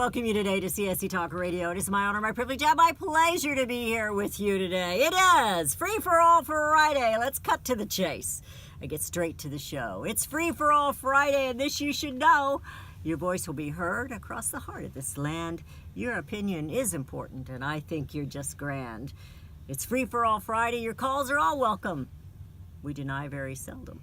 welcome you today to CSC Talk Radio. It is my honor, my privilege, and my pleasure to be here with you today. It is Free for All Friday. Let's cut to the chase. I get straight to the show. It's Free for All Friday, and this you should know. Your voice will be heard across the heart of this land. Your opinion is important, and I think you're just grand. It's Free for All Friday. Your calls are all welcome. We deny very seldom.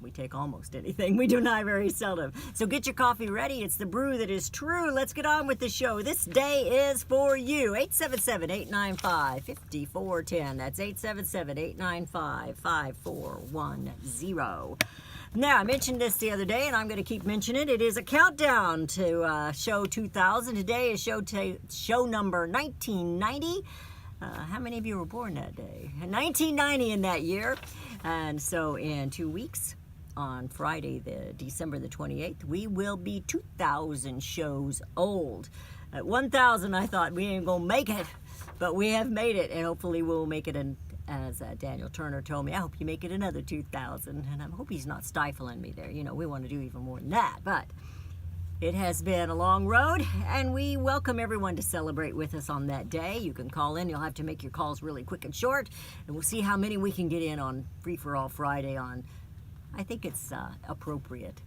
We take almost anything. We deny very seldom. So get your coffee ready. It's the brew that is true. Let's get on with the show. This day is for you. 877-895-5410. That's 877-895-5410. Now, I mentioned this the other day, and I'm going to keep mentioning it. It is a countdown to show 2000. Today is show number 1990. How many of you were born that day? 1990 in that year. And so in 2 weeks, on Friday, December the 28th, we will be 2,000 shows old. At 1,000, I thought we ain't going to make it, but we have made it, and hopefully we'll make it, as Daniel Turner told me, I hope you make it another 2,000, and I hope he's not stifling me there. You know, we want to do even more than that, but it has been a long road, and we welcome everyone to celebrate with us on that day. You can call in. You'll have to make your calls really quick and short, and we'll see how many we can get in on Free for All Friday on. I think it's appropriate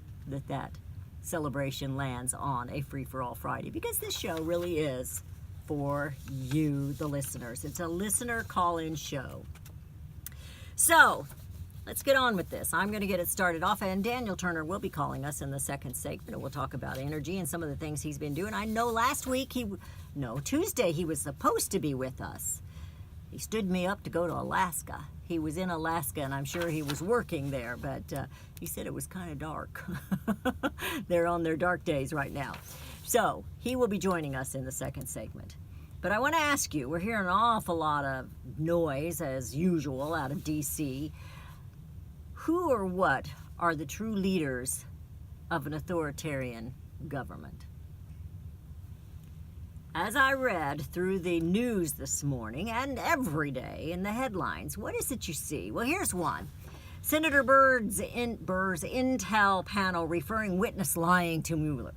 that celebration lands on a Free for All Friday, because this show really is for you, the listeners. It's a listener call-in show. So let's get on with this. I'm going to get it started off, and Daniel Turner will be calling us in the second segment, and we'll talk about energy and some of the things he's been doing. I know Tuesday he was supposed to be with us. He stood me up to go to Alaska. He was in Alaska, and I'm sure he was working there, but he said it was kind of dark. They're on their dark days right now. So he will be joining us in the second segment. But I want to ask you, we're hearing an awful lot of noise, as usual, out of D.C. Who or what are the true leaders of an authoritarian government? As I read through the news this morning and every day in the headlines, what is it you see? Well, here's one. Senator Burr's intel panel referring witness lying to Mueller.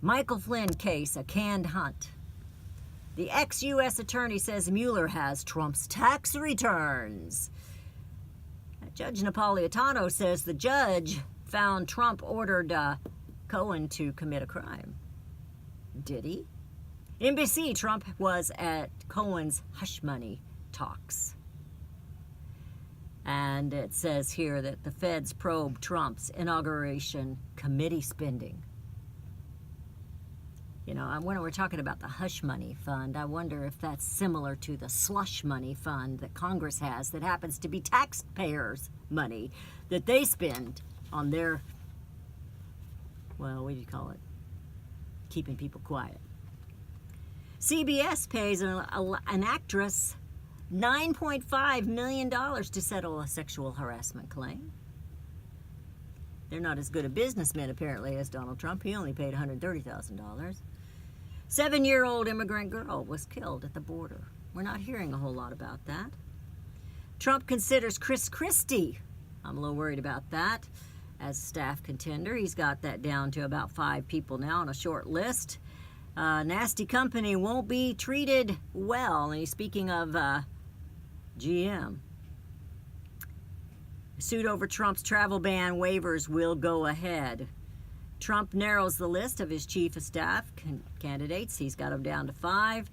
Michael Flynn case, a canned hunt. The ex-U.S. attorney says Mueller has Trump's tax returns. Judge Napolitano says the judge found Trump ordered Cohen to commit a crime. Did he? NBC, Trump was at Cohen's hush money talks. And it says here that the feds probe Trump's inauguration committee spending. You know, when we're talking about the hush money fund, I wonder if that's similar to the slush money fund that Congress has that happens to be taxpayers' money that they spend on their, well, what do you call it? Keeping people quiet. CBS pays an actress $9.5 million to settle a sexual harassment claim. They're not as good a businessmen, apparently, as Donald Trump. He only paid $130,000. 7-year-old immigrant girl was killed at the border. We're not hearing a whole lot about that. Trump considers Chris Christie. I'm a little worried about that. As staff contender, he's got that down to about 5 people now on a short list. Nasty company won't be treated well. And he's speaking of GM. Suit over Trump's travel ban waivers will go ahead. Trump narrows the list of his chief of staff candidates. He's got them down to 5.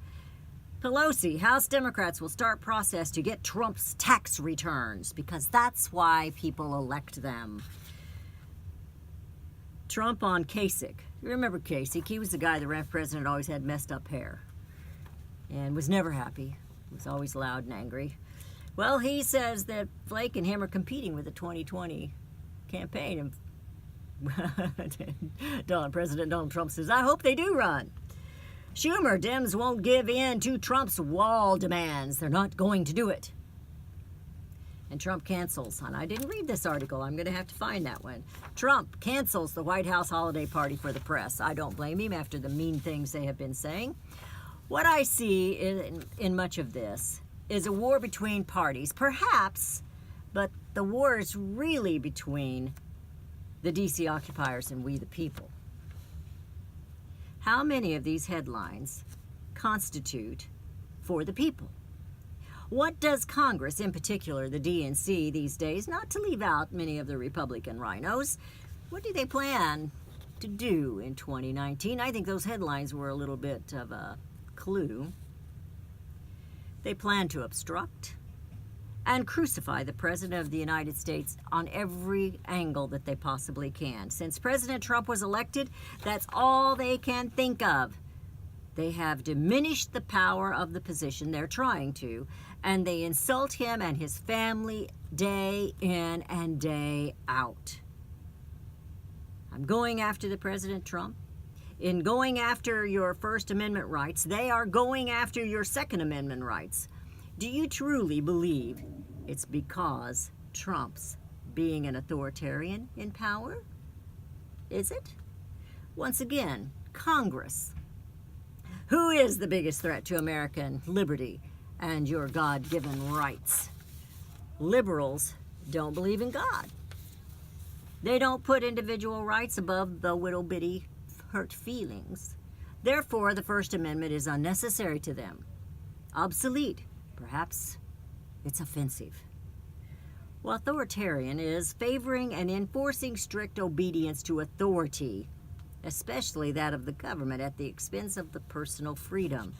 Pelosi, House Democrats will start process to get Trump's tax returns, because that's why people elect them. Trump on Kasich. You remember Kasich? He was the guy that ran for president, always had messed up hair and was never happy. He was always loud and angry. Well, he says that Flake and him are competing with the 2020 campaign. And President Donald Trump says, I hope they do run. Schumer, Dems won't give in to Trump's wall demands. They're not going to do it. And Trump cancels, and I didn't read this article. I'm going to have to find that one. Trump cancels the White House holiday party for the press. I don't blame him after the mean things they have been saying. What I see in much of this is a war between parties, perhaps, but the war is really between the D.C. occupiers and we the people. How many of these headlines constitute for the people? What does Congress, in particular the DNC these days, not to leave out many of the Republican rhinos, what do they plan to do in 2019? I think those headlines were a little bit of a clue. They plan to obstruct and crucify the President of the United States on every angle that they possibly can. Since President Trump was elected, that's all they can think of. They have diminished the power of the position, they're trying to, and they insult him and his family day in and day out. I'm going after the President Trump. In going after your First Amendment rights, they are going after your Second Amendment rights. Do you truly believe it's because Trump's being an authoritarian in power? Is it? Once again, Congress. Who is the biggest threat to American liberty and your God-given rights? Liberals don't believe in God. They don't put individual rights above the little-bitty hurt feelings. Therefore, the First Amendment is unnecessary to them. Obsolete. Perhaps it's offensive. Well, authoritarian is favoring and enforcing strict obedience to authority, especially that of the government, at the expense of the personal freedom.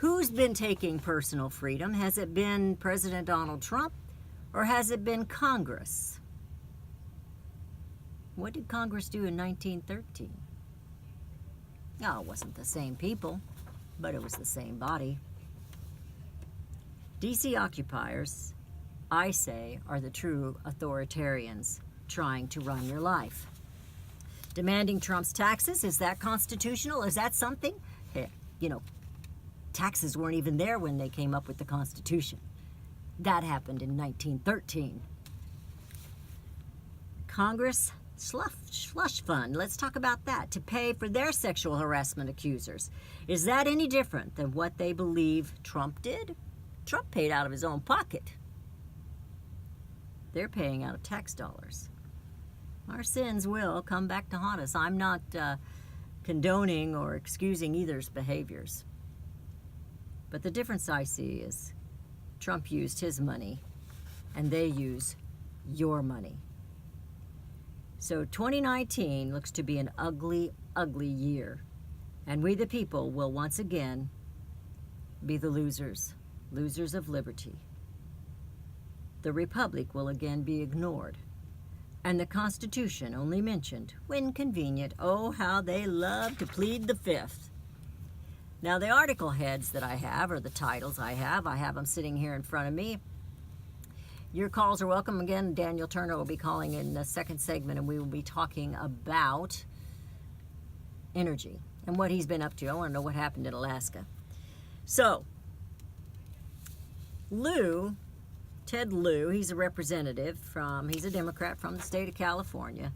Who's been taking personal freedom? Has it been President Donald Trump, or has it been Congress? What did Congress do in 1913? Oh, it wasn't the same people, but it was the same body. DC occupiers, I say, are the true authoritarians trying to run your life. Demanding Trump's taxes, is that constitutional? Is that something? Hey, taxes weren't even there when they came up with the Constitution. That happened in 1913. Congress slush fund, let's talk about that, to pay for their sexual harassment accusers. Is that any different than what they believe Trump did? Trump paid out of his own pocket. They're paying out of tax dollars. Our sins will come back to haunt us. I'm not condoning or excusing either's behaviors. But the difference I see is Trump used his money and they use your money. So 2019 looks to be an ugly, ugly year. And we the people will once again be the losers of liberty. The Republic will again be ignored. And the Constitution only mentioned when convenient. Oh, how they love to plead the Fifth. Now, the article heads that I have, or the titles I have them sitting here in front of me. Your calls are welcome. Again, Daniel Turner will be calling in the second segment, and we will be talking about energy and what he's been up to. I want to know what happened in Alaska. So, Ted Lieu, he's a representative he's a Democrat from the state of California.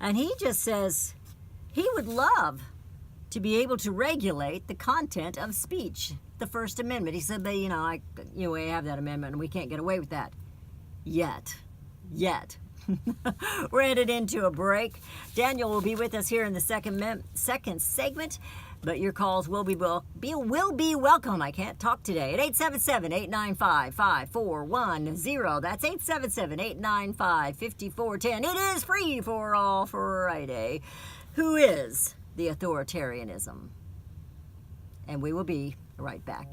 And he just says he would love to be able to regulate the content of speech, the First Amendment. He said, we have that amendment and we can't get away with that. Yet. We're headed into a break. Daniel will be with us here in the second segment. But your calls will be welcome. I can't talk today. At 877-895-5410. That's 877-895-5410. It is free for all Friday. Who is the authoritarianism? And we will be right back.